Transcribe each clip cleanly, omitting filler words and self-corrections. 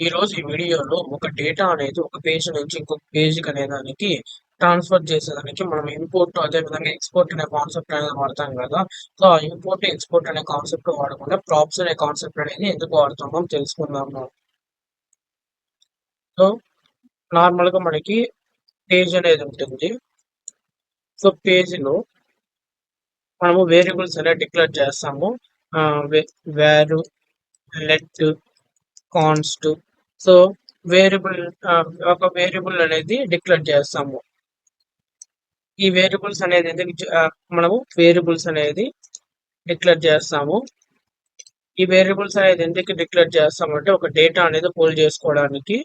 ఈ వీడియోలో ఒక డేటా అనేది ఒక పేజ్ నుంచి ఇంకొక పేజ్‌కి అనే దానికి ట్రాన్స్‌ఫర్ చేసేదానికి మనం ఇంపోర్ట్ అదేవిధంగా ఎక్స్‌పోర్ట్ అనే కాన్సెప్ట్ అనేది వాడతాం కదా! సో, ఆ ఇంపోర్ట్, ఎక్స్‌పోర్ట్ అనే కాన్సెప్ట్ వాడకుండా ప్రాప్స్ అనే కాన్సెప్ట్ అనేది ఎందుకు వాడుతున్నామో తెలుసుకుందాము. సో, నార్మల్‌గా మనకి పేజ్ అనేది ఉంటుంది. సో, పేజ్‌లో మనము వేరియబుల్స్ అనేవి డిక్లేర్ చేస్తాము. ఆహ్, వే value, let, const. So, variable ఒక వేరియబుల్ అనేది డిక్లేర్ చేస్తాము. ఈ వేరియబుల్స్ అనేది మనము వేరియబుల్స్ అనేది డిక్లేర్ చేస్తాము. ఈ వేరియబుల్స్ అనేది ఎందుకు డిక్లేర్ చేస్తామంటే ఒక డేటా అనేది హోల్డ్ చేసుకోవడానికి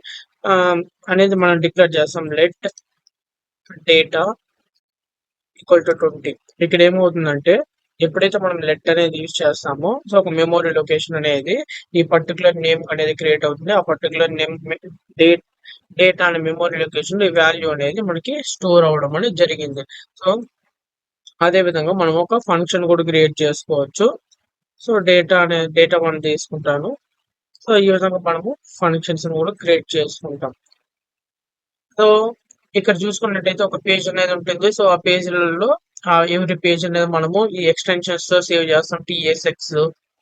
అనేది మనం డిక్లేర్ చేస్తాం. Let data equal to 20. ఇక్కడ ఏమవుతుందంటే ఎప్పుడైతే మనం లెట్ అనేది యూజ్ చేస్తామో సో ఒక మెమరీ లొకేషన్ అనేది ఈ పర్టికులర్ నేమ్ అనేది క్రియేట్ అవుతుంది. ఆ పర్టికులర్ నేమ్ డేట్ డేటా అనే మెమరీ లొకేషన్ ఈ వాల్యూ అనేది మనకి స్టోర్ అవ్వడం అనేది జరిగింది. సో అదే విధంగా మనం ఒక ఫంక్షన్ కూడా క్రియేట్ చేసుకోవచ్చు. సో డేటా 1 తీసుకుంటాను. సో ఈ విధంగా మనము ఫంక్షన్స్ కూడా క్రియేట్ చేసుకుంటాం. సో ఇక్కడ చూసుకున్నట్టయితే ఒక పేజ్ అనేది ఉంటుంది. సో ఆ పేజ్లలో ఎవ్రీ పేజ్ అనేది మనము ఈ ఎక్స్టెన్షన్స్ తో సేవ్ చేస్తాం. TSX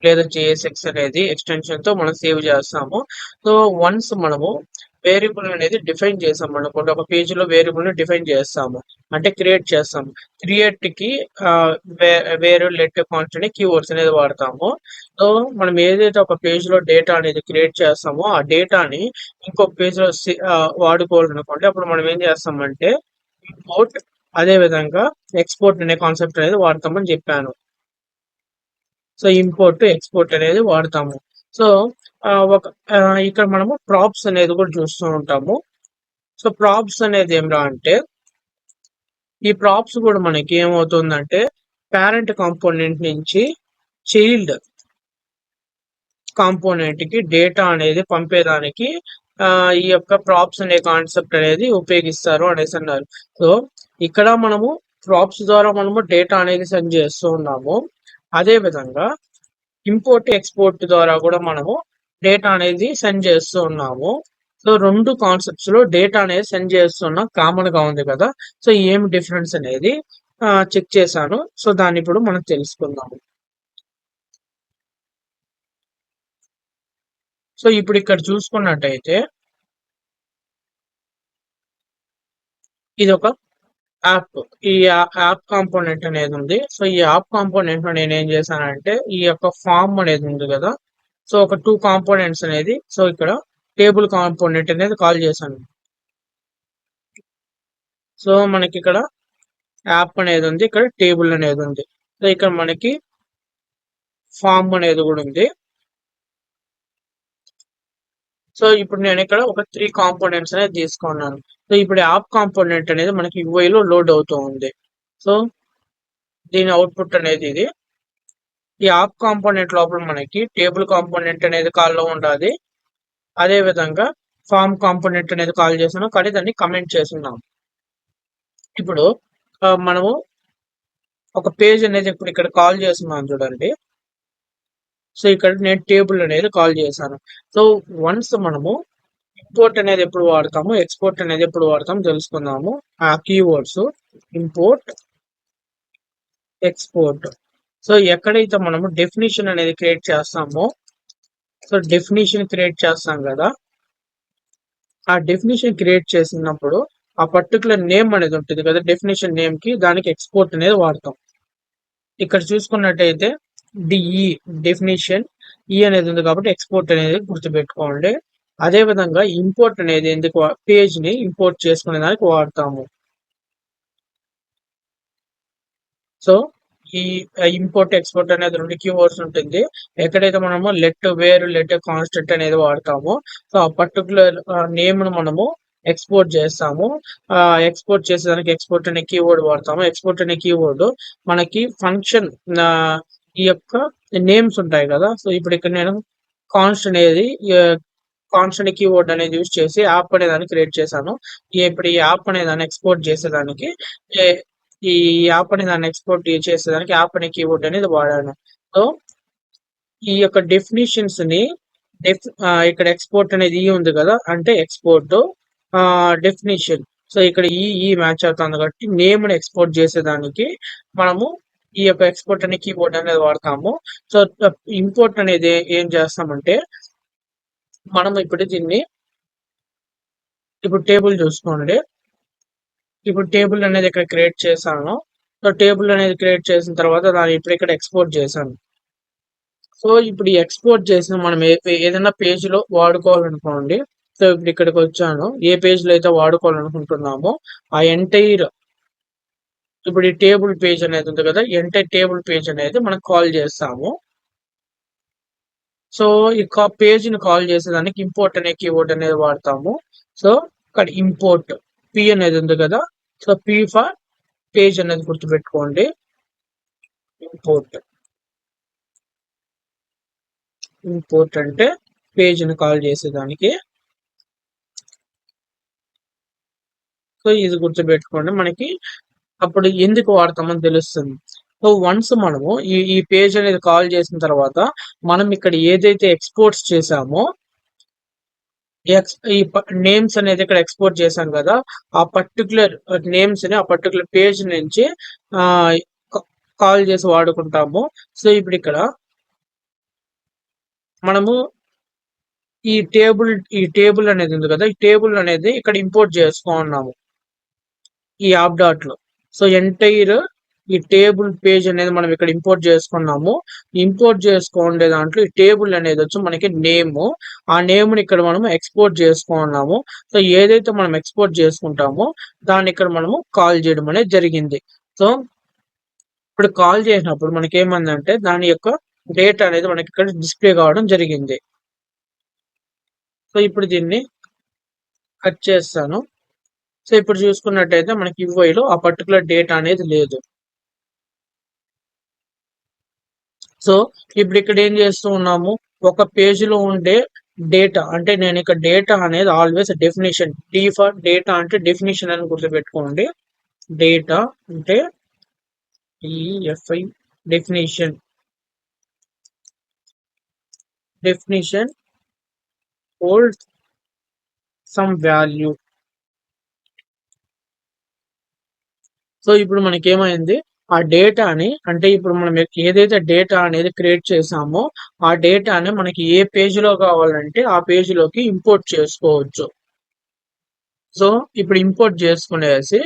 లేదా JSX అనేది ఎక్స్టెన్షన్ తో మనం సేవ్ చేస్తాము. సో వన్స్ మనము వేరియబుల్ అనేది డిఫైన్ చేసాం అనుకోండి, ఒక పేజ్ లో వేరియబుల్ ని డిఫైన్ చేస్తాము అంటే క్రియేట్ చేస్తాము. క్రియేట్ కి వేరే లెట్ కాన్స్టెంట్ కీవర్డ్స్ అనేది వాడతాము. సో మనం ఏదైతే ఒక పేజ్ లో డేటా అనేది క్రియేట్ చేస్తామో ఆ డేటాని ఇంకొక పేజ్ లో వాడుకోవాలనుకోండి, అప్పుడు మనం ఏం చేస్తామంటే ఇంపోర్ట్ అదే విధంగా ఎక్స్పోర్ట్ అనే కాన్సెప్ట్ అనేది వాడతామని చెప్పాను. సో ఇంపోర్ట్ ఎక్స్పోర్ట్ అనేది వాడతాము. సో ఒక ఇక్కడ మనము ప్రాప్స్ అనేది కూడా చూస్తూ ఉంటాము. సో ప్రాప్స్ అనేది ఏమిరా అంటే ఈ ప్రాప్స్ కూడా మనకి ఏమవుతుందంటే పేరెంట్ కాంపోనెంట్ నుంచి చైల్డ్ కాంపోనెంట్ కి డేటా అనేది పంపేదానికి ఈ యొక్క ప్రాప్స్ అనే కాన్సెప్ట్ అనేది ఉపయోగిస్తారు అనేసి అన్నారు. సో ఇక్కడ మనము ప్రాప్స్ ద్వారా మనము డేటా అనేది సెండ్ చేస్తూ ఉన్నాము. అదే విధంగా ఇంపోర్ట్ ఎక్స్పోర్ట్ ద్వారా కూడా మనము డేటా అనేది సెండ్ చేస్తూ ఉన్నాము. సో రెండు కాన్సెప్ట్స్ లో డేటా అనేది సెండ్ చేస్తున్నా కామన్ గా ఉంది కదా! సో ఏం డిఫరెన్స్ అనేది చెక్ చేశాను. సో దాన్ని ఇప్పుడు మనం తెలుసుకుందాము. సో ఇప్పుడు ఇక్కడ చూసుకున్నట్టయితే ఇది ఒక యాప్. ఈ యాప్ కాంపోనెంట్ అనేది ఉంది. సో ఈ యాప్ కాంపోనెంట్ లో నేను ఏం చేశానంటే ఈ యొక్క ఫామ్ అనేది ఉంది కదా! సో ఒక 2 కాంపోనెంట్స్ అనేది సో ఇక్కడ టేబుల్ కాంపోనెంట్ అనేది కాల్ చేశాను. సో మనకి ఇక్కడ యాప్ అనేది ఉంది, ఇక్కడ టేబుల్ అనేది ఉంది. సో ఇక్కడ మనకి ఫామ్ అనేది కూడా ఉంది. సో ఇప్పుడు నేను ఇక్కడ ఒక 3 కాంపోనెంట్స్ అనేది తీసుకున్నాను. సో ఇప్పుడు యాప్ కాంపోనెంట్ అనేది మనకి UI లో లోడ్ అవుతూ ఉంది. సో దీని అవుట్పుట్ అనేది ఇది. ఈ యాప్ కాంపోనెంట్ లోపల మనకి టేబుల్ కాంపోనెంట్ అనేది కాల్లో ఉండాలి. అదే విధంగా ఫామ్ కాంపోనెంట్ అనేది కాల్ చేసాను, కానీ దాన్ని కమెంట్ చేస్తున్నాం. ఇప్పుడు మనము ఒక పేజ్ అనేది ఇప్పుడు ఇక్కడ కాల్ చేస్తున్నాం చూడండి. సో ఇక్కడ నేను టేబుల్ అనేది కాల్ చేశాను. సో వన్స్ మనము ఇంపోర్ట్ అనేది ఎప్పుడు వాడతాము, ఎక్స్పోర్ట్ అనేది ఎప్పుడు వాడతాము తెలుసుకుందాము. ఆ కీవర్డ్స్ ఇంపోర్ట్, ఎక్స్పోర్ట్. సో ఎక్కడైతే మనము డెఫినిషన్ అనేది క్రియేట్ చేస్తామో, సో డెఫినిషన్ క్రియేట్ చేస్తాం కదా, ఆ డెఫినిషన్ క్రియేట్ చేసినప్పుడు ఆ పర్టికులర్ నేమ్ అనేది ఉంటుంది కదా, డెఫినిషన్ నేమ్ కి దానికి ఎక్స్పోర్ట్ అనేది వాడతాం. ఇక్కడ చూసుకున్నట్టయితే డిఈ డెఫినిషన్ ఈ అనేది ఉంది కాబట్టి ఎక్స్పోర్ట్ అనేది గుర్తుపెట్టుకోండి. అదే విధంగా ఇంపోర్ట్ అనేది ఎందుకు పేజ్ ని ఇంపోర్ట్ చేసుకునే దానికి వాడతాము. సో ఈ ఇంపోర్ట్ ఎక్స్పోర్ట్ అనేది 2 కీవర్డ్స్ ఉంటుంది. ఎక్కడైతే మనము లెట్ కాన్స్టెంట్ అనేది వాడతామో సో ఆ పర్టికులర్ నేమ్ ను మనము ఎక్స్పోర్ట్ చేస్తాము. ఎక్స్పోర్ట్ చేసేదానికి ఎక్స్పోర్ట్ అనే కీవర్డ్ వాడతాము. ఎక్స్పోర్ట్ అనే కీవర్డ్ మనకి ఫంక్షన్ ఈ యొక్క నేమ్స్ ఉంటాయి కదా. సో ఇప్పుడు ఇక్కడ నేను కాన్స్ట్ అనేది కాన్స్టెంట్ కీవర్డ్ అనేది యూజ్ చేసి యాప్ అనే దాన్ని క్రియేట్ చేశాను. ఇప్పుడు ఈ యాప్ అనే దాన్ని ఎక్స్పోర్ట్ చేసేదానికి ఈ యాప్ అనే దాన్ని ఎక్స్పోర్ట్ చేసేదానికి యాప్ అనే కీవర్డ్ అనేది వాడాను. సో ఈ యొక్క డెఫినిషన్స్ ని ఇక్కడ ఎక్స్పోర్ట్ అనేది ఈ ఉంది కదా, అంటే ఎక్స్పోర్ట్ డెఫినిషన్. సో ఇక్కడ ఈ మ్యాచ్ అవుతుంది కాబట్టి నేమ్ ని ఎక్స్పోర్ట్ చేసేదానికి మనము ఈ యొక్క ఎక్స్పోర్ట్ అనే కీబోర్డ్ అనేది వాడతాము. సో ఇంపోర్ట్ అనేది ఏం చేస్తామంటే మనం ఇప్పుడు దీన్ని ఇప్పుడు టేబుల్ చూసుకోండి. ఇప్పుడు టేబుల్ అనేది ఇక్కడ క్రియేట్ చేశాను. సో టేబుల్ అనేది క్రియేట్ చేసిన తర్వాత దాన్ని ఇప్పుడు ఇక్కడ ఎక్స్పోర్ట్ చేశాను. సో ఇప్పుడు ఈ ఎక్స్పోర్ట్ చేసిన మనం ఏదైనా పేజ్ లో వాడుకోవాలనుకోండి. సో ఇప్పుడు ఇక్కడికి వచ్చాను. ఏ పేజ్ లో అయితే వాడుకోవాలనుకుంటున్నామో ఆ ఎంటైర్ ఇప్పుడు ఈ టేబుల్ పేజ్ అనేది ఉంది కదా, ఎంటైర్ టేబుల్ పేజ్ అనేది మనం కాల్ చేస్తాము. సో ఈ పేజ్ ని కాల్ చేసేదానికి ఇంపోర్ట్ అనే కీవర్డ్ అనేది వాడతాము. సో ఇక్కడ ఇంపోర్ట్ పి అనేది ఉంది కదా, సో పి ఫర్ పేజ్ అనేది గుర్తుపెట్టుకోండి. ఇంపోర్ట్ అంటే పేజ్ ని కాల్ చేసేదానికి. సో ఇది గుర్తుపెట్టుకోండి, మనకి అప్పుడు ఎందుకు వాడతామని తెలుస్తుంది. సో వన్స్ మనము ఈ పేజ్ అనేది కాల్ చేసిన తర్వాత మనం ఇక్కడ ఏదైతే ఎక్స్పోర్ట్స్ చేసామో ఈ నేమ్స్ అనేది ఇక్కడ ఎక్స్పోర్ట్ చేశాం కదా, ఆ పర్టికులర్ నేమ్స్ ని ఆ పర్టికులర్ పేజ్ నుంచి కాల్ చేసి వాడుకుంటాము. సో ఇప్పుడు ఇక్కడ మనము ఈ టేబుల్ అనేది ఉంది కదా, ఈ టేబుల్ అనేది ఇక్కడ ఇంపోర్ట్ చేసుకున్నాము ఈ యాప్ డాట్ లో. సో ఎంటైర్ ఈ టేబుల్ పేజ్ అనేది మనం ఇక్కడ ఇంపోర్ట్ చేసుకున్నాము. ఇంపోర్ట్ చేసుకోండే దాంట్లో ఈ టేబుల్ అనేది వచ్చి మనకి నేమ్, ఆ నేమ్ ని ఇక్కడ మనం ఎక్స్పోర్ట్ చేసుకున్నాము. సో ఏదైతే మనం ఎక్స్పోర్ట్ చేసుకుంటామో దాన్ని ఇక్కడ మనము కాల్ చేయడం అనేది జరిగింది. సో ఇప్పుడు కాల్ చేసినప్పుడు మనకి ఏమందంటే దాని యొక్క డేటా అనేది మనకి ఇక్కడ డిస్ప్లే కావడం జరిగింది. సో ఇప్పుడు దీన్ని కట్ చేస్తాను. సో ఇప్పుడు చూసుకున్నట్టయితే మనకి యూఐలో ఆ పర్టికులర్ డేటా అనేది లేదు. సో ఇప్పుడు ఇక్కడ ఏం చేస్తూ ఉన్నాము, ఒక పేజ్ లో ఉండే డేటా అంటే నేను ఇక్కడ డేటా అనేది always definition, D for data అంటే డెఫినేషన్ అని గుర్తుపెట్టుకోండి. డేటా అంటే ఈఎఫ్ఐ definition hold some value. So ఇప్పుడు మనకి ఏమైంది, ఆ డేటాని అంటే ఇప్పుడు మనం ఏదైతే డేటా అనేది క్రియేట్ చేసామో ఆ డేటాని మనకి ఏ పేజ్ లో కావాలంటే ఆ పేజ్ లోకి ఇంపోర్ట్ చేసుకోవచ్చు. సో ఇప్పుడు ఇంపోర్ట్ చేసుకునేసి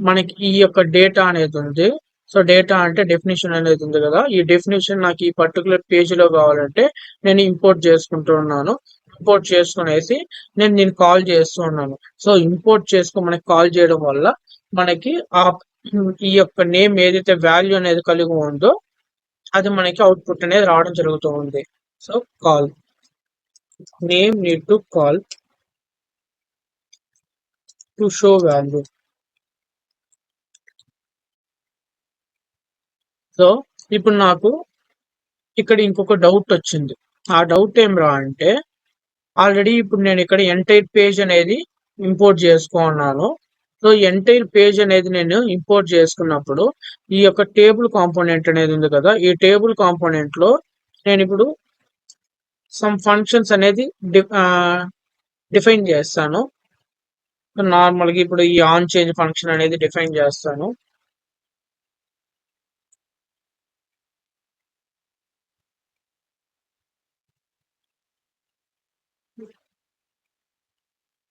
మనకి ఈ యొక్క డేటా అనేది ఉంది. సో డేటా అంటే డెఫినేషన్ అనేది ఉంది కదా, ఈ డెఫినేషన్ నాకు ఈ పర్టికులర్ పేజ్ లో కావాలంటే నేను ఇంపోర్ట్ చేసుకుంటున్నాను. ఇంపోర్ట్ చేసుకునేసి నేను దీన్ని కాల్ చేస్తున్నాను. సో ఇంపోర్ట్ చేసుకో మనకి కాల్ చేయడం వల్ల మనకి ఈ యొక్క నేమ్ ఏదైతే వాల్యూ అనేది కలిగి ఉందో అది మనకి అవుట్పుట్ అనేది రావడం జరుగుతూ ఉంది. So call name need to call to show value. So ఇప్పుడు నాకు ఇక్కడ ఇంకొక డౌట్ వచ్చింది. ఆ డౌట్ ఏం రా అంటే ఆల్రెడీ ఇప్పుడు నేను ఇక్కడ ఎంటైర్ పేజ్ అనేది ఇంపోర్ట్ చేసుకున్నాను. సో ఎంటైర్ పేజ్ అనేది నేను ఇంపోర్ట్ చేసుకున్నప్పుడు ఈ యొక్క టేబుల్ కాంపోనెంట్ అనేది ఉంది కదా, ఈ టేబుల్ కాంపోనెంట్ లో నేను ఇప్పుడు సమ్ ఫంక్షన్స్ అనేది డిఫైన్ చేస్తాను. నార్మల్గా ఇప్పుడు ఈ ఆన్ చేంజ్ ఫంక్షన్ అనేది డిఫైన్ చేస్తాను.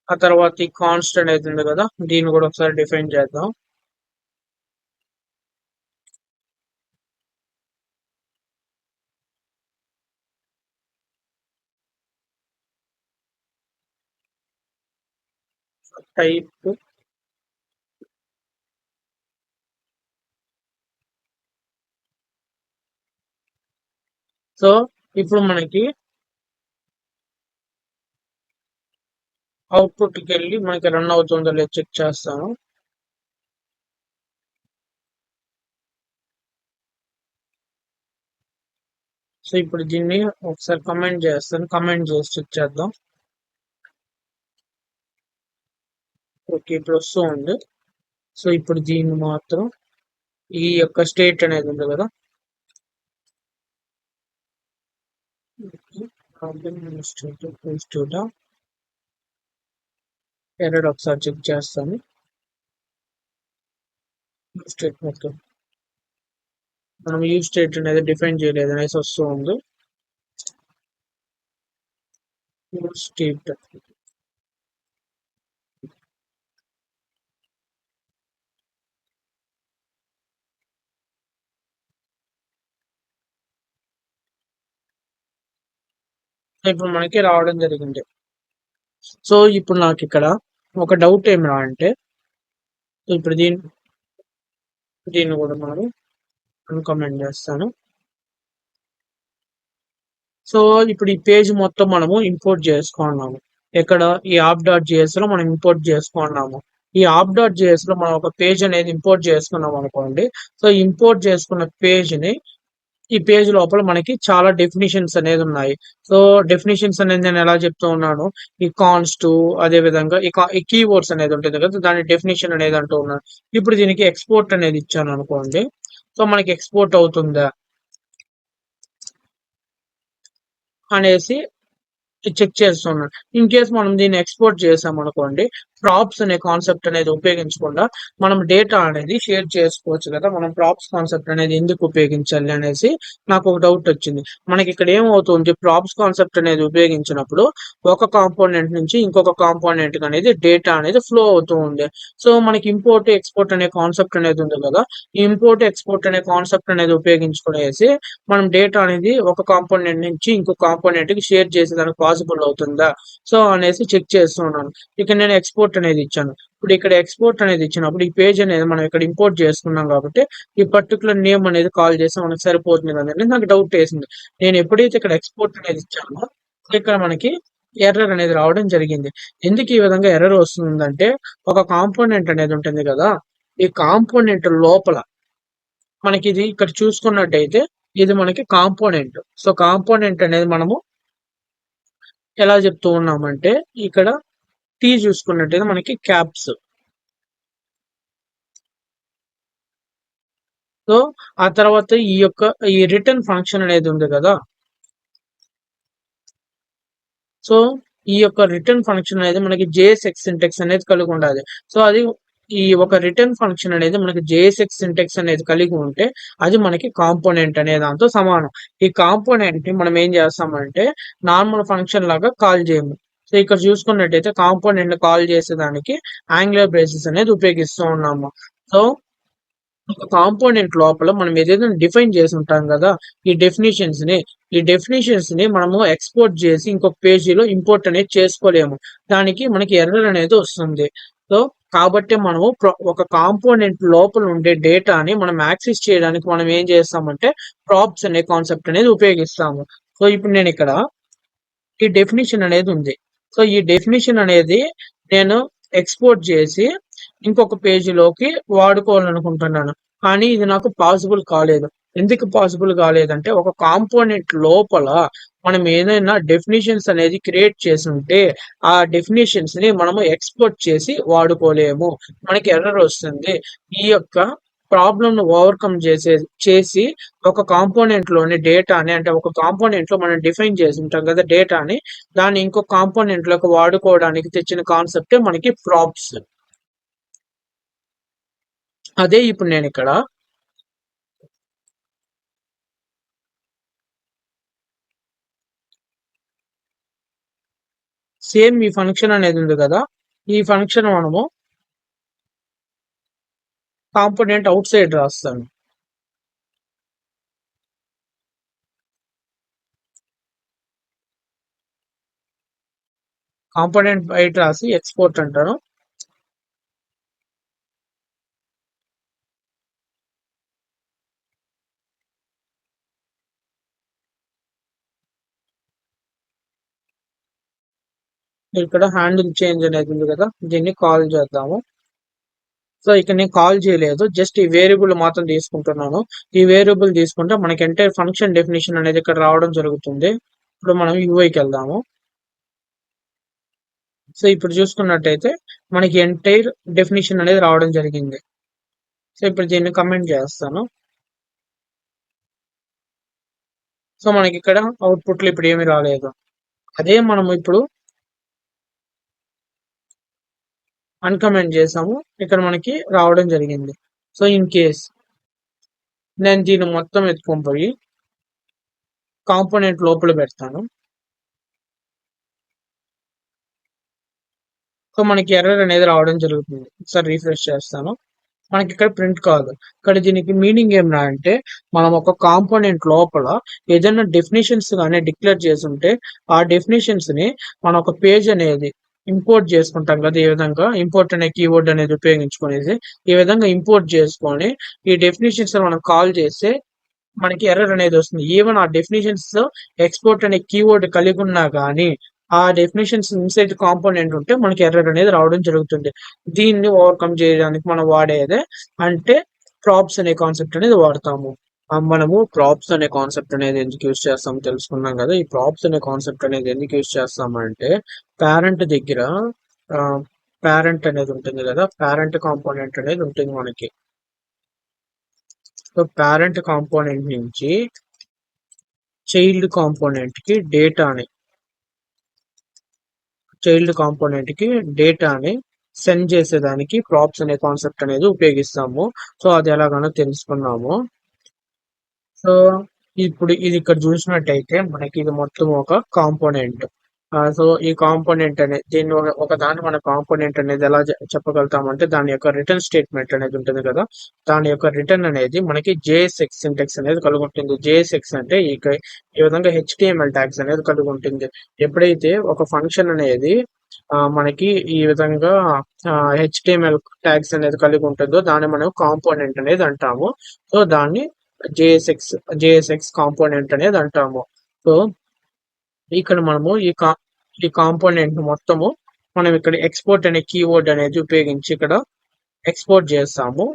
ఆ తర్వాత ఈ కాన్స్ట్ అనేది ఉంది కదా, దీన్ని కూడా ఒకసారి డిఫైన్ చేద్దాం. టైప్ సో ఇప్పుడు మనకి అవుట్పుట్కి వెళ్ళి మనకి రన్ అవుతుందో లేదో చెక్ చేస్తాను. సో ఇప్పుడు దీన్ని ఒకసారి కమెంట్ చేస్తాను, కమెంట్ చేసి చెక్ చేద్దాం. ఓకే ఇప్పుడు వస్తూ ఉంది. సో ఇప్పుడు దీన్ని మాత్రం ఈ యొక్క స్టేట్ అనేది ఉంది కదా, ఇన్స్టిట్యూట్ ఎర్రర్ ఒకసారి చెక్ చేస్తాను. స్టేట్ ఓకే, మనం ఈ స్టేట్ అనేది డిఫైన్ చేయలేదు అనేసి వస్తూ ఉంది. స్టేట్ ఇప్పుడు మనకి రావడం జరిగింది. సో ఇప్పుడు నాకు ఇక్కడ ఒక డౌట్ ఏమిరా అంటే, ఇప్పుడు దీన్ని కూడా మనం అన్కామెంట్ చేస్తాను. సో ఇప్పుడు ఈ పేజ్ మొత్తం మనము ఇంపోర్ట్ చేసుకున్నాము. ఎక్కడ ఈ యాప్ డాట్ జిఎస్ లో మనం ఇంపోర్ట్ చేసుకున్నాము. ఈ యాప్ డాట్ జిఎస్ లో మనం ఒక పేజ్ అనేది ఇంపోర్ట్ చేసుకున్నాం అనుకోండి. సో ఇంపోర్ట్ చేసుకున్న పేజ్ ని ఈ పేజ్ లోపల మనకి చాలా డెఫినిషన్స్ అనేది ఉన్నాయి. సో డెఫినిషన్స్ అనేది నేను ఎలా చెప్తూ ఉన్నాను, ఈ కాన్స్ట్ అదే విధంగా ఈ కీవర్డ్స్ అనేది ఉంటుంది కదా, దాని డెఫినిషన్ అనేది అంటూ ఉన్నాను. ఇప్పుడు దీనికి ఎక్స్పోర్ట్ అనేది ఇచ్చాను అనుకోండి. సో మనకి ఎక్స్పోర్ట్ అవుతుందా అనేసి చెక్ చేస్తున్నాను. ఇన్ కేస్ మనం దీన్ని ఎక్స్పోర్ట్ చేసాం అనుకోండి, ప్రాప్స్ అనే కాన్సెప్ట్ అనేది ఉపయోగించకుండా మనం డేటా అనేది షేర్ చేసుకోవచ్చు కదా. మనం ప్రాప్స్ కాన్సెప్ట్ అనేది ఎందుకు ఉపయోగించాలి అనేసి నాకు ఒక డౌట్ వచ్చింది. మనకి ఇక్కడ ఏమవుతుంది, ప్రాప్స్ కాన్సెప్ట్ అనేది ఉపయోగించినప్పుడు ఒక కాంపోనెంట్ నుంచి ఇంకొక కాంపోనెంట్ అనేది డేటా అనేది ఫ్లో అవుతూ ఉంది. సో మనకి ఇంపోర్ట్ ఎక్స్పోర్ట్ అనే కాన్సెప్ట్ అనేది ఉంది కదా, ఈ ఇంపోర్ట్ ఎక్స్పోర్ట్ అనే కాన్సెప్ట్ అనేది ఉపయోగించుకునేసి మనం డేటా అనేది ఒక కాంపోనెంట్ నుంచి ఇంకో కాంపోనెంట్ కి షేర్ చేసేదానికి పాసిబుల్ అవుతుందా సో అనేసి చెక్ చేస్తున్నాను. ఇక్కడ నేను ఎక్స్పోర్ట్ అనేది ఇచ్చాను. ఇప్పుడు ఇక్కడ ఎక్స్పోర్ట్ అనేది ఇచ్చినప్పుడు ఈ పేజ్ అనేది మనం ఇక్కడ ఇంపోర్ట్ చేసుకున్నాం కాబట్టి ఈ పర్టికులర్ నేమ్ అనేది కాల్ చేస్తే మనకి సరిపోతుంది కదండి. నాకు డౌట్ వేసింది. నేను ఎప్పుడైతే ఇక్కడ ఎక్స్పోర్ట్ అనేది ఇచ్చానో ఇక్కడ మనకి ఎర్రర్ అనేది రావడం జరిగింది. ఎందుకు ఈ విధంగా ఎర్రర్ వస్తుందంటే, ఒక కాంపోనెంట్ అనేది ఉంటుంది కదా, ఈ కాంపోనెంట్ లోపల మనకి ఇది ఇక్కడ చూసుకున్నట్టయితే ఇది మనకి కాంపోనెంట్. సో కాంపోనెంట్ అనేది మనము ఎలా చెప్తూ ఉన్నామంటే, ఇక్కడ టీ చూసుకున్నట్టయితే మనకి క్యాప్స్. సో ఆ తర్వాత ఈ రిటర్న్ ఫంక్షన్ అనేది ఉంది కదా, సో ఈ యొక్క రిటర్న్ ఫంక్షన్ అనేది మనకి జేఎస్ఎక్స్ సింటెక్స్ అనేది కలిగి ఉండాలి. సో అది ఈ ఒక రిటర్న్ ఫంక్షన్ అనేది మనకి జేఎస్ఎక్స్ సింటెక్స్ అనేది కలిగి ఉంటే అది మనకి కాంపోనెంట్ అనే దాంతో సమానం. ఈ కాంపోనెంట్ ని మనం ఏం చేస్తామంటే నార్మల్ ఫంక్షన్ లాగా కాల్ చేయము. సో ఇక్కడ చూసుకున్నట్టయితే కాంపోనెంట్ ని కాల్ చేసేదానికి యాంగులర్ బ్రేసెస్ అనేది ఉపయోగిస్తూ ఉన్నాము. సో ఒక కాంపోనెంట్ లోపల మనం ఏదైతే డిఫైన్ చేసి ఉంటాం కదా, ఈ డెఫినేషన్స్ ని మనము ఎక్స్పోర్ట్ చేసి ఇంకొక పేజీలో ఇంపోర్ట్ అనేది చేసుకోలేము. దానికి మనకి ఎర్రర్ అనేది వస్తుంది. సో కాబట్టి మనము ఒక కాంపోనెంట్ లోపల ఉండే డేటాని మనం యాక్సెస్ చేయడానికి మనం ఏం చేస్తామంటే ప్రాప్స్ అనే కాన్సెప్ట్ అనేది ఉపయోగిస్తాము. సో ఇప్పుడు నేను ఇక్కడ ఈ డెఫినేషన్ అనేది ఉంది. సో ఈ డెఫినేషన్ అనేది నేను ఎక్స్పోర్ట్ చేసి ఇంకొక పేజీలోకి వాడుకోవాలనుకుంటున్నాను. కానీ ఇది నాకు పాసిబుల్ కాలేదు. ఎందుకు పాసిబుల్ కాలేదంటే, ఒక కాంపోనెంట్ లోపల మనం ఏదైనా డెఫినేషన్స్ అనేది క్రియేట్ చేసి ఉంటే ఆ డెఫినేషన్స్ ని మనము ఎక్స్పోర్ట్ చేసి వాడుకోలేము. మనకి ఎర్రర్ వస్తుంది. ఈ యొక్క ప్రాబ్లమ్ ను ఓవర్కమ్ చేసి ఒక కాంపోనెంట్ లోని డేటాని, అంటే ఒక కాంపోనెంట్ లో మనం డిఫైన్ చేసి ఉంటాం కదా డేటాని, దాన్ని ఇంకో కాంపోనెంట్ లోకి వాడుకోవడానికి తెచ్చిన కాన్సెప్టే మనకి ప్రాప్స్. అదే ఇప్పుడు నేను ఇక్కడ సేమ్ ఈ ఫంక్షన్ అనేది ఉంది కదా, ఈ ఫంక్షన్ మనము కాంపోనెంట్ అవుట్ సైడ్ రాస్తాను. కాంపోనెంట్ బయట రాసి ఎక్స్పోర్ట్ అంటాను. ఇక్కడ హ్యాండిల్ చేంజ్ అనేది ఉంది కదా, దీన్ని కాల్ చేద్దాము. సో ఇక్కడ నేను కాల్ చేయలేదు, జస్ట్ ఈ వేరియబుల్ మాత్రం తీసుకుంటున్నాను. ఈ వేరియబుల్ తీసుకుంటే మనకి ఎంటైర్ ఫంక్షన్ డెఫినేషన్ అనేది ఇక్కడ రావడం జరుగుతుంది. ఇప్పుడు మనం యూఐకి వెళ్దాము. సో ఇప్పుడు చూసుకున్నట్టయితే మనకి ఎంటైర్ డెఫినేషన్ అనేది రావడం జరిగింది. సో ఇప్పుడు దీన్ని కమెంట్ చేస్తాను. సో మనకి ఇక్కడ అవుట్పుట్లు ఇప్పుడు ఏమీ రాలేదు. అదే మనం ఇప్పుడు అన్కమెంట్ చేసాము, ఇక్కడ మనకి రావడం జరిగింది. సో ఇన్ కేస్ నేను దీన్ని మొత్తం ఎత్తుకొని పోయి కాంపోనెంట్ లోపల పెడతాను. సో మనకి ఎర్రర్ అనేది రావడం జరుగుతుంది. ఒకసారి రీఫ్రెష్ చేస్తాను. మనకి ఇక్కడ ప్రింట్ కాదు. ఇక్కడ దీనికి మీనింగ్ ఏమన్నా అంటే మనం ఒక కాంపోనెంట్ లోపల ఏదైనా డెఫినేషన్స్ కానీ డిక్లేర్ చేసి ఉంటే ఆ డెఫినేషన్స్ ని మనం ఒక పేజ్ అనేది ఇంపోర్ట్ చేసుకుంటాం కదా, ఈ విధంగా ఇంపోర్ట్ అనే కీవర్డ్ అనేది ఉపయోగించుకునేది ఈ విధంగా ఇంపోర్ట్ చేసుకొని ఈ డెఫినేషన్స్ మనం కాల్ చేస్తే మనకి ఎర్రర్ అనేది వస్తుంది. ఈవెన్ ఆ డెఫినేషన్స్ ఎక్స్పోర్ట్ అనే కీవర్డ్ కలిగి ఉన్నా కానీ ఆ డెఫినేషన్స్ ఇన్సైడ్ కాంపోనెంట్ ఉంటే మనకి ఎర్రర్ అనేది రావడం జరుగుతుంది. దీన్ని ఓవర్కమ్ చేయడానికి మనం వాడేదే అంటే ప్రాప్స్ అనే కాన్సెప్ట్ అనేది వాడతాము. మనము ప్రాప్స్ అనే కాన్సెప్ట్ అనేది ఎందుకు యూజ్ చేస్తాం తెలుసుకున్నాం కదా. ఈ ప్రాప్స్ అనే కాన్సెప్ట్ అనేది ఎందుకు యూజ్ చేస్తామంటే పేరెంట్ దగ్గర పేరెంట్ అనేది ఉంటుంది కదా, పేరెంట్ కాంపోనెంట్ అనేది ఉంటుంది మనకి. సో పేరెంట్ కాంపోనెంట్ నుంచి చైల్డ్ కాంపోనెంట్ కి డేటాని సెండ్ చేసేదానికి ప్రాప్స్ అనే కాన్సెప్ట్ అనేది ఉపయోగిస్తాము. సో అది ఎలాగనో తెలుసుకున్నాము. సో ఇప్పుడు ఇది ఇక్కడ చూసినట్టయితే మనకి ఇది మొత్తం ఒక కాంపోనెంట్. సో ఈ కాంపోనెంట్ అనేది దీన్ని ఒక దాన్ని మన కాంపోనెంట్ అనేది ఎలా చెప్పగలుగుతామంటే దాని యొక్క రిటర్న్ స్టేట్మెంట్ అనేది ఉంటుంది కదా, దాని యొక్క రిటర్న్ అనేది మనకి జేఎస్ఎక్స్ సింటాక్స్ అనేది కలిగి ఉంటుంది. జేఎస్ఎక్స్ అంటే ఈ విధంగా హెచ్టిఎంఎల్ ట్యాగ్స్ అనేది కలిగి ఉంటుంది. ఎప్పుడైతే ఒక ఫంక్షన్ అనేది మనకి ఈ విధంగా హెచ్టిఎంఎల్ ట్యాగ్స్ అనేది కలిగి ఉంటుందో దాన్ని మనం కాంపోనెంట్ అనేది అంటాము. సో దాన్ని జేఎస్ఎక్స్ కాంపోనెంట్ అనేది అంటాము. సో ఇక్కడ మనము ఈ కాంపోనెంట్ మొత్తము మనం ఇక్కడ ఎక్స్పోర్ట్ అనే కీవర్డ్ అనేది ఉపయోగించి ఇక్కడ ఎక్స్పోర్ట్ చేస్తాము.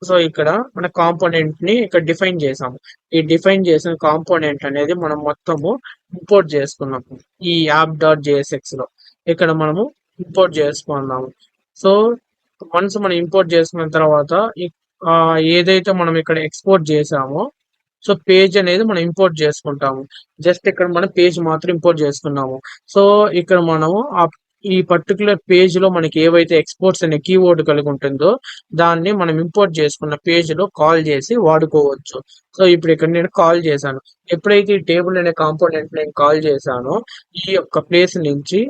సో ఇక్కడ మన కాంపోనెంట్ ని ఇక్కడ డిఫైన్ చేసాము. ఈ డిఫైన్ చేసిన కాంపోనెంట్ అనేది మనం మొత్తము ఇంపోర్ట్ చేసుకున్నాము ఈ యాప్ డాట్ జేఎస్ఎక్స్ లో. ఇక్కడ మనము ఇంపోర్ట్ చేసుకున్నాము. సో వన్స్ మనం ఇంపోర్ట్ చేసుకున్న తర్వాత ఏదైతే మనం ఇక్కడ ఎక్స్పోర్ట్ చేసామో సో పేజ్ అనేది మనం ఇంపోర్ట్ చేసుకుంటాము. జస్ట్ ఇక్కడ మనం పేజ్ మాత్రం ఇంపోర్ట్ చేసుకున్నాము. సో ఇక్కడ మనము ఈ పర్టికులర్ పేజ్ లో మనకి ఏవైతే ఎక్స్పోర్ట్స్ అనే కీవర్డ్ కలిగి ఉంటుందో దాన్ని మనం ఇంపోర్ట్ చేసుకున్న పేజ్ లో కాల్ చేసి వాడుకోవచ్చు. సో ఇప్పుడు ఇక్కడ నేను కాల్ చేశాను. ఎప్పుడైతే ఈ టేబుల్ అనే కాంపోనెంట్ నేను కాల్ చేశానో ఈ యొక్క ప్లేస్ నుంచి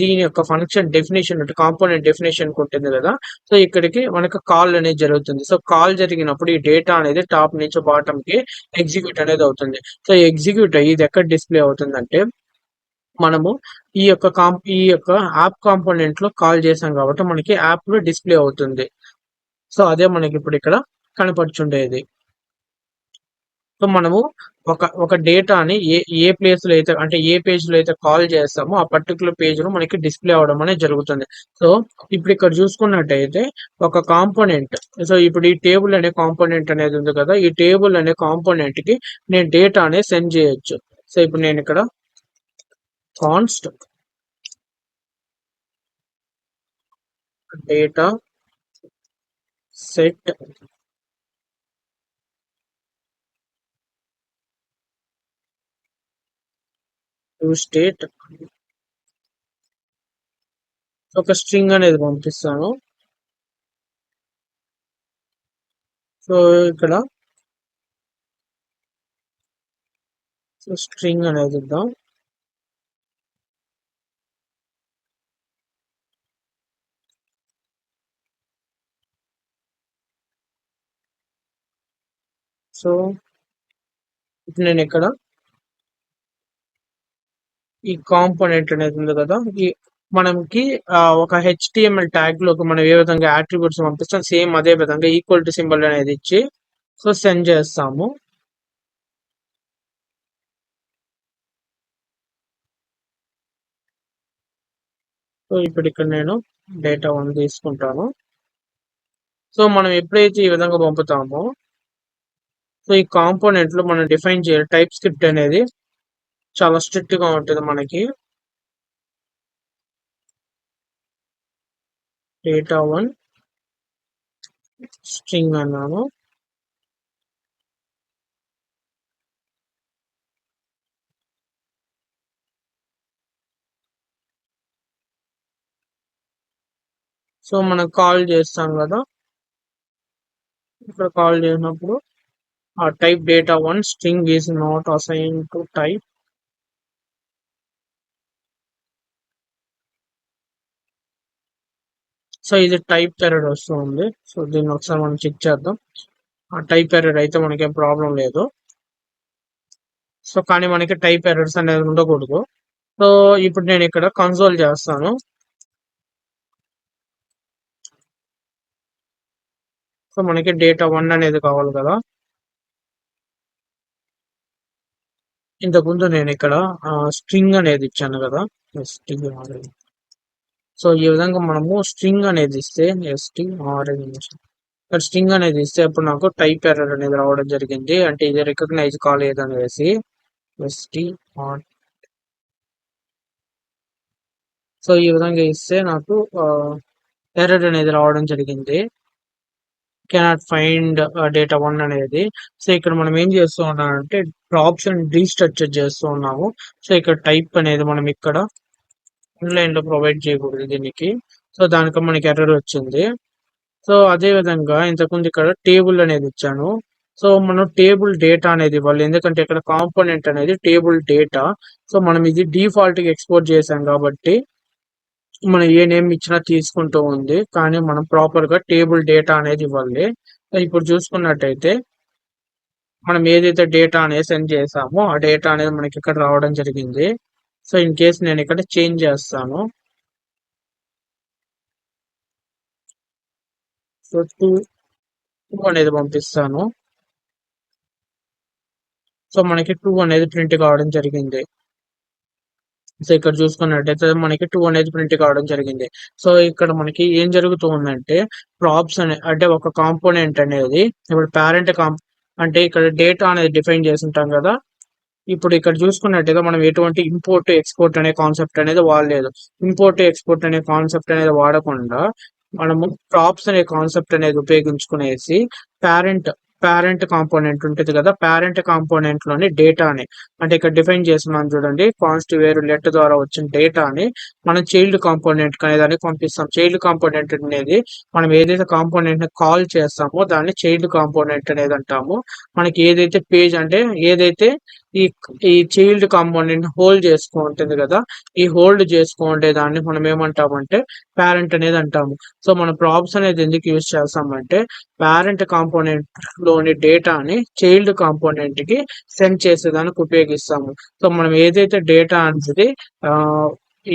దీని యొక్క ఫంక్షన్ డెఫినేషన్ కాంపోనెంట్ డెఫినేషన్ ఉంటుంది కదా, సో ఇక్కడికి మనకు కాల్ అనేది జరుగుతుంది. సో కాల్ జరిగినప్పుడు ఈ డేటా అనేది టాప్ నుంచి బాటమ్ కి ఎగ్జిక్యూట్ అనేది అవుతుంది. సో ఎగ్జిక్యూట్ అయ్యి ఇది ఎక్కడ డిస్ప్లే అవుతుందంటే మనము ఈ యొక్క యాప్ కాంపోనెంట్ లో కాల్ చేసాం కాబట్టి మనకి యాప్ లో డిస్ప్లే అవుతుంది. సో అదే మనకి ఇప్పుడు ఇక్కడ కనపడుచుండేది. సో మనము ఒక డేటాని ఏ ప్లేస్ లో అయితే అంటే ఏ పేజ్ లో అయితే కాల్ చేస్తామో ఆ పర్టికులర్ పేజ్ లో మనకి డిస్ప్లే అవడం అనేది జరుగుతుంది. సో ఇప్పుడు ఇక్కడ చూసుకున్నట్టయితే ఒక కాంపోనెంట్, సో ఇప్పుడు ఈ టేబుల్ అనే కాంపోనెంట్ అనేది ఉంది కదా, ఈ టేబుల్ అనే కాంపోనెంట్ కి నేను డేటా అనేది సెండ్ చేయొచ్చు. సో ఇప్పుడు నేను ఇక్కడ const data set to state ఒక స్ట్రింగ్ అనేది పంపిస్తాను. సో ఇక్కడ స్ట్రింగ్ అనేది ఇద్దాం. సో ఇప్పుడు నేను ఇక్కడ ఈ కాంపోనెంట్ అనేది ఉంది కదా, ఈ మనకి ఒక హెచ్టిఎంఎల్ ట్యాగ్ లోకి మనం ఏ విధంగా అట్రిబ్యూట్స్ పంపిస్తాం సేమ్ అదే విధంగా ఈక్వల్ టు సింబల్ అనేది ఇచ్చి సో సెండ్ చేస్తాము. సో ఇప్పుడు ఇక్కడ నేను డేటా 1 తీసుకుంటాను. సో మనం ఎప్పుడైతే ఈ విధంగా పంపుతామో సో ఈ కాంపోనెంట్ లో మనం డిఫైన్ చేయాలి టైప్ స్క్రిప్ట్ అనేది చాలా స్ట్రిక్ట్ గా ఉంటుంది. మనకి డేటా 1 స్ట్రింగ్ అన్నాను. సో మనం కాల్ చేస్తాం కదా, ఇక్కడ కాల్ చేసినప్పుడు ఆ type data one string is not assign to type. So ఇది టైప్ ఎర్రర్ వస్తుంది. సో దీన్ని ఒకసారి మనం చెక్ చేద్దాం. ఆ టైప్ ఎర్రర్ అయితే మనకేం ప్రాబ్లం లేదు. సో కానీ మనకి టైప్ ఎర్రర్స్ అనేది ఉండకూడదు. సో ఇప్పుడు నేను ఇక్కడ కన్సోల్ చేస్తాను. సో మనకి డేటా వన్ అనేది కావాలి కదా. ఇంతకుముందు నేను ఇక్కడ స్ట్రింగ్ అనేది ఇచ్చాను కదా, సో ఈ విధంగా మనము స్ట్రింగ్ అనేది ఇస్తే స్ట్రింగ్ అనేది ఇస్తే అప్పుడు నాకు టైప్ ఎర్రర్ అనేది రావడం జరిగింది. అంటే ఇది రికగ్నైజ్ కాలేదు అనేసి str. సో ఈ విధంగా ఇస్తే నాకు ఎర్రర్ అనేది రావడం జరిగింది, కెనాట్ ఫైండ్ డేటా వన్ అనేది. సో ఇక్కడ మనం ఏం చేస్తూ ఉన్నామంటే ఆప్షన్ డీస్ట్రక్చర్ చేస్తూ ఉన్నాము. సో ఇక్కడ టైప్ అనేది మనం ఇక్కడ ఆన్లైన్ లో ప్రొవైడ్ చేయకూడదు దీనికి. సో దానికి మనకి ఎర్రర్ వచ్చింది. సో అదే విధంగా ఇంతకుముందు ఇక్కడ టేబుల్ అనేది ఇచ్చాను. సో మనం టేబుల్ డేటా అనేది ఇవ్వాలి, ఎందుకంటే ఇక్కడ కాంపోనెంట్ అనేది టేబుల్ డేటా. సో మనం ఇది డిఫాల్ట్ గా ఎక్స్పోర్ట్ చేసాం కాబట్టి మనం ఏ నేమ్ ఇచ్చినా తీసుకుంటూ ఉంది, కానీ మనం ప్రాపర్ గా టేబుల్ డేటా అనేది ఇవ్వాలి. ఇప్పుడు చూసుకున్నట్టయితే మనం ఏదైతే డేటా అనేది సెండ్ చేసామో ఆ డేటా అనేది మనకి ఇక్కడ రావడం జరిగింది. సో ఇన్ కేస్ నేను ఇక్కడ చేంజ్ చేస్తాను. సో టూ అనేది పంపిస్తాను. సో మనకి 2 అనేది ప్రింట్ కావడం జరిగింది. సో ఇక్కడ చూసుకున్నట్టయితే మనకి 2 అనేది ప్రింట్ కావడం జరిగింది. సో ఇక్కడ మనకి ఏం జరుగుతూ ఉందంటే ప్రాప్స్ అంటే ఒక కాంపోనెంట్ అనేది ఇప్పుడు పేరెంట్ అంటే ఇక్కడ డేటా అనేది డిఫైన్ చేసి ఉంటాం కదా. ఇప్పుడు ఇక్కడ చూసుకున్నట్టయితే మనం ఎటువంటి ఇంపోర్ట్ ఎక్స్పోర్ట్ అనే కాన్సెప్ట్ అనేది వాడలేదు. ఇంపోర్ట్ ఎక్స్పోర్ట్ అనే కాన్సెప్ట్ అనేది వాడకుండా మనము ప్రాప్స్ అనే కాన్సెప్ట్ అనేది ఉపయోగించుకునేసి పేరెంట్ కాంపోనెంట్ ఉంటుంది కదా, పేరెంట్ కాంపోనెంట్ లోని డేటాని అంటే ఇక్కడ డిఫైన్ చేస్తున్నాం చూడండి, కాన్స్ట్ వేరు లెట్ ద్వారా వచ్చిన డేటాని మనం చైల్డ్ కాంపోనెంట్ అనే దానికి పంపిస్తాం. చైల్డ్ కాంపోనెంట్ అనేది మనం ఏదైతే కాంపోనెంట్ ని కాల్ చేస్తామో దాన్ని చైల్డ్ కాంపోనెంట్ అనేది అంటాము. మనకి ఏదైతే పేజ్ అంటే ఏదైతే ఈ ఈ చైల్డ్ కాంపోనెంట్ హోల్డ్ చేసుకుంటుంది కదా, ఈ హోల్డ్ చేసుకుంటే దాన్ని మనం ఏమంటామంటే పేరెంట్ అనేది అంటాము. సో మన ప్రాప్స్ అనేది ఎందుకు యూజ్ చేస్తామంటే పేరెంట్ కాంపోనెంట్ లోని డేటాని చైల్డ్ కాంపోనెంట్ కి సెండ్ చేసేదానికి ఉపయోగిస్తాము. సో మనం ఏదైతే డేటా అనేది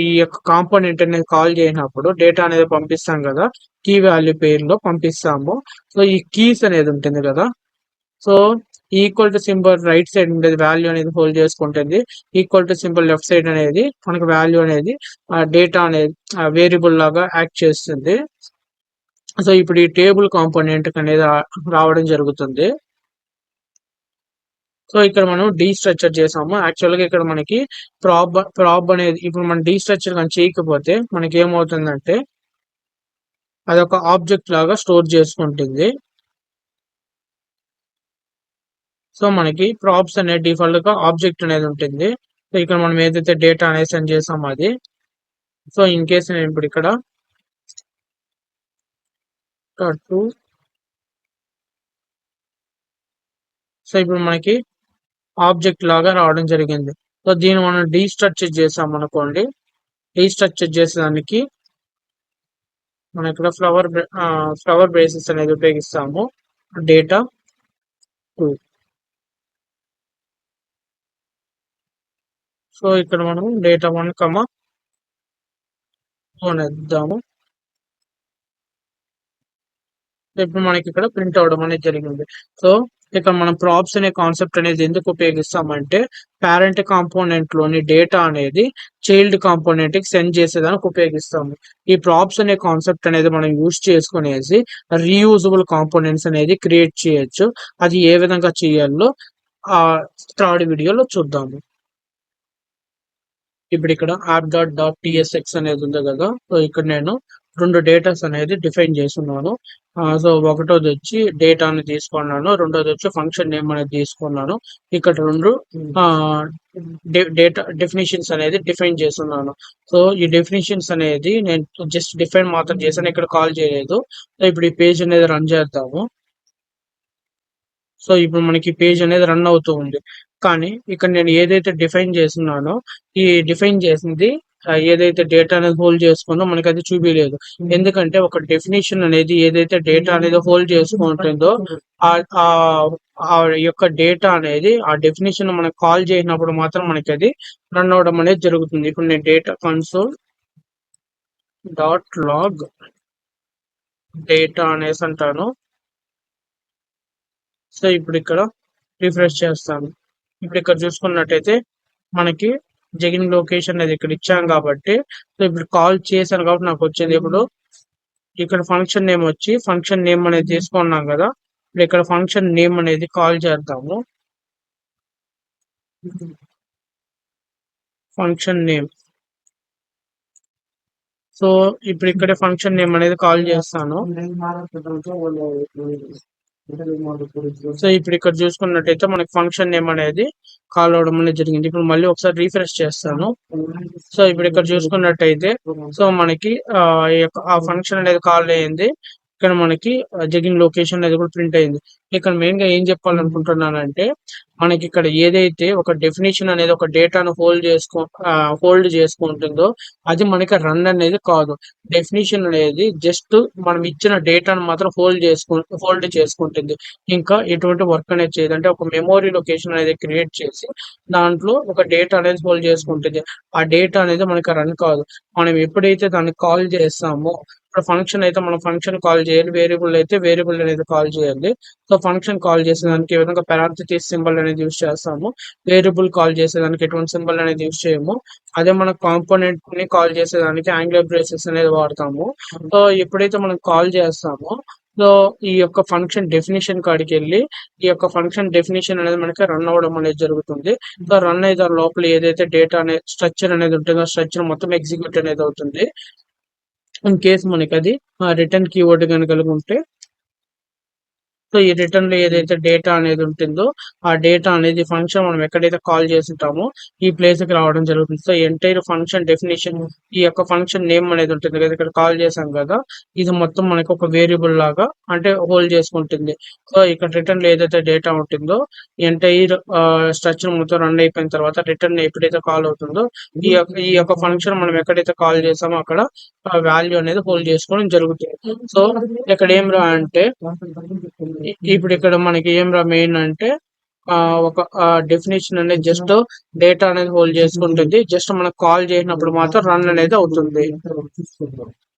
ఈ యొక్క కాంపోనెంట్ అనేది కాల్ చేసినప్పుడు డేటా అనేది పంపిస్తాం కదా, కీ వాల్యూ పేరులో పంపిస్తాము. సో ఈ కీస్ అనేది ఉంటుంది కదా, so equal to symbol right side ఉండేది వాల్యూ అనేది హోల్డ్ చేసుకుంటుంది, equal to symbol left side అనేది మనకు వాల్యూ అనేది డేటా అనేది వేరియబుల్ లాగా యాక్ట్ చేస్తుంది. సో ఇప్పుడు ఈ టేబుల్ కాంపోనెంట్ అనేది రావడం జరుగుతుంది. సో ఇక్కడ మనం డీస్ట్రక్చర్ చేసాము. యాక్చువల్ గా ఇక్కడ మనకి ప్రాబ్ అనేది ఇప్పుడు మనం డీస్ట్రక్చర్ కానీ చేయకపోతే మనకి ఏమవుతుందంటే అది ఒక ఆబ్జెక్ట్ లాగా స్టోర్ చేసుకుంటుంది. సో మనకి ప్రాప్స్ అనేది డిఫాల్ట్ గా ఆబ్జెక్ట్ అనేది ఉంటుంది. సో ఇక్కడ మనం ఏదైతే డేటా అనేది సెండ్ చేసామో అది. సో ఇన్ కేస్ నేను ఇప్పుడు ఇక్కడ 2 సో ఇప్పుడు మనకి ఆబ్జెక్ట్ లాగా రావడం జరిగింది. సో దీన్ని మనం డీస్ట్రక్చర్ చేసాం అనుకోండి, డీస్ట్రక్చర్ చేసేదానికి మనం ఇక్కడ ఫ్లవర్ బేసిస్ అనేది ఉపయోగిస్తాము. డేటా 2. సో ఇక్కడ మనం డేటా 1, 2 అని ఇద్దాము. ఇప్పుడు మనకి ఇక్కడ ప్రింట్ అవడం అనేది జరిగింది. సో ఇక్కడ మనం ప్రాప్స్ అనే కాన్సెప్ట్ అనేది ఎందుకు ఉపయోగిస్తామంటే పేరెంట్ కాంపోనెంట్ లోని డేటా అనేది చైల్డ్ కాంపోనెంట్ కి సెండ్ చేసేదానికి ఉపయోగిస్తాము. ఈ ప్రాప్స్ అనే కాన్సెప్ట్ అనేది మనం యూజ్ చేసుకునేసి రీయూజబుల్ కాంపోనెంట్స్ అనేది క్రియేట్ చేయొచ్చు. అది ఏ విధంగా చేయాలో థర్డ్ వీడియోలో చూద్దాము. ఇప్పుడు ఇక్కడ app.tsx అనేది ఉంది కదా, సో ఇక్కడ నేను 2 డేటాస్ అనేది డిఫైన్ చేసున్నాను. సో, ఒకటోది వచ్చి డేటా అని తీసుకున్నాను. రెండోది వచ్చి ఫంక్షన్ నేమ్ అనేది తీసుకున్నాను. ఇక్కడ 2 ఆహ్, డేటా డెఫినిషన్స్ అనేది డిఫైన్ చేసున్నాను. సో, ఈ డెఫినిషన్స్ అనేది నేను జస్ట్ డిఫైన్ మాత్రం చేశాను. ఇక్కడ కాల్ చేయలేదు. సో, ఇప్పుడు ఈ పేజ్ అనేది రన్ చేద్దాము. సో, ఇప్పుడు మనకి పేజ్ అనేది రన్ అవుతూ ఉంది. కానీ ఇక్కడ నేను ఏదైతే డిఫైన్ చేసున్నానో, ఈ డిఫైన్ చేసింది ఏదైతే డేటా అనేది హోల్డ్ చేసుకుందో మనకది చూపియలేదు. ఎందుకంటే ఒక డెఫినిషన్ అనేది ఏదైతే డేటా అనేది హోల్డ్ చేసుకుంటుందో ఆహ్, ఆహ్, ఆ యొక్క డేటా అనేది ఆ డెఫినిషన్ మనం కాల్ చేసినప్పుడు మాత్రం మనకది రన్ అవ్వడం అనేది జరుగుతుంది. ఇప్పుడు నేను data console dot log data అనేసి అంటాను. సో, ఇప్పుడు ఇక్కడ రిఫ్రెష్ చేస్తాను. ఇప్పుడు ఇక్కడ చూసుకున్నట్టయితే మనకి జగిన్ లొకేషన్ అనేది ఇక్కడ ఇచ్చాం కాబట్టి, సో ఇప్పుడు కాల్ చేశాను కాబట్టి నాకు వచ్చింది. ఇప్పుడు ఇక్కడ ఫంక్షన్ నేమ్ వచ్చి ఫంక్షన్ నేమ్ అనేది తీసుకున్నాం కదా. ఇప్పుడు ఇక్కడ ఫంక్షన్ నేమ్ అనేది కాల్ చేద్దాము. Function name. సో ఇప్పుడు ఇక్కడ ఫంక్షన్ నేమ్ అనేది కాల్ చేస్తాను. సో ఇప్పుడు ఇక్కడ చూసుకున్నట్టయితే మనకి ఫంక్షన్ నేమ్ అనేది కాల్ అవడం అనేది జరిగింది. ఇప్పుడు మళ్ళీ ఒకసారి రీఫ్రెష్ చేస్తాను. సో ఇప్పుడు ఇక్కడ చూసుకున్నట్టయితే సో మనకి ఆ ఫంక్షన్ అనేది కాల్ అయ్యింది. ఇక్కడ మనకి జగిన్ లొకేషన్ అనేది కూడా ప్రింట్ అయింది. ఇక్కడ మెయిన్ గా ఏం చెప్పాలనుకుంటున్నానంటే మనకి ఇక్కడ ఏదైతే ఒక డెఫినేషన్ అనేది ఒక డేటాను హోల్డ్ చేసుకుంటుందో అది మనకి రన్ అనేది కాదు. డెఫినేషన్ అనేది జస్ట్ మనం ఇచ్చిన డేటాను మాత్రం హోల్డ్ చేసుకుంటుంది. ఇంకా ఎటువంటి వర్క్ అనేది చేయదు. అంటే ఒక మెమరీ లొకేషన్ అనేది క్రియేట్ చేసి దాంట్లో ఒక డేటా అనేది హోల్డ్ చేసుకుంటుంది. ఆ డేటా అనేది మనకి రన్ కాదు. మనం ఎప్పుడైతే దాన్ని కాల్ చేస్తామో ఇప్పుడు ఫంక్షన్ అయితే మనం ఫంక్షన్ కాల్ చేయాలి. వేరియబుల్ అయితే వేరియబుల్ అనేది కాల్ చేయాలి. సో ఫంక్షన్ కాల్ చేసేదానికి ఏ విధంగా పారాంథసిస్ సింబల్ అనేది యూజ్ చేస్తాము. వేరియబుల్ కాల్ చేసేదానికి ఎటువంటి సింబల్ అనేది యూజ్ చేయము. అదే మన కాంపోనెంట్ ని కాల్ చేసేదానికి యాంగులర్ బ్రేసెస్ అనేది వాడతాము. సో ఎప్పుడైతే మనం కాల్ చేస్తామో సో ఈ యొక్క ఫంక్షన్ డెఫినిషన్ కాడికి వెళ్ళి ఈ యొక్క ఫంక్షన్ డెఫినిషన్ అనేది మనకి రన్ అవ్వడం అనేది జరుగుతుంది. సో రన్ అయితే లోపల ఏదైతే డేటా అనేది స్ట్రక్చర్ అనేది ఉంటుందో స్ట్రక్చర్ మొత్తం ఎగ్జిక్యూట్ అనేది అవుతుంది. ఇన్ కేస్ మనకి అది రిటర్న్ కీవర్డ్ కనుక ఉంటే సో ఈ రిటర్న్ లో ఏదైతే డేటా అనేది ఉంటుందో ఆ డేటా అనేది ఫంక్షన్ మనం ఎక్కడైతే కాల్ చేస్తుంటామో ఈ ప్లేస్ కి రావడం జరుగుతుంది. సో ఎంటైర్ ఫంక్షన్ డెఫినేషన్ ఈ యొక్క ఫంక్షన్ నేమ్ అనేది ఉంటుంది కదా ఇక్కడ కాల్ చేసాం కదా ఇది మొత్తం మనకి ఒక వేరియబుల్ లాగా అంటే హోల్డ్ చేసుకుంటుంది. సో ఇక్కడ రిటర్న్ లో ఏదైతే డేటా ఉంటుందో ఎంటైర్ స్ట్రక్చర్ మొత్తం రన్ అయిపోయిన తర్వాత రిటర్న్ ఎప్పుడైతే కాల్ అవుతుందో ఈ యొక్క ఫంక్షన్ మనం ఎక్కడైతే కాల్ చేసామో అక్కడ వాల్యూ అనేది హోల్డ్ చేసుకోవడం జరుగుతుంది. సో ఇక్కడ ఏం రా అంటే ఇప్పుడు ఇక్కడ మనకి ఏం రా మెయిన్ అంటే ఒక డెఫినేషన్ అనేది జస్ట్ డేటా అనేది హోల్డ్ చేసుకుంటుంది. జస్ట్ మనకు కాల్ చేసినప్పుడు మాత్రం రన్ అనేది అవుతుంది.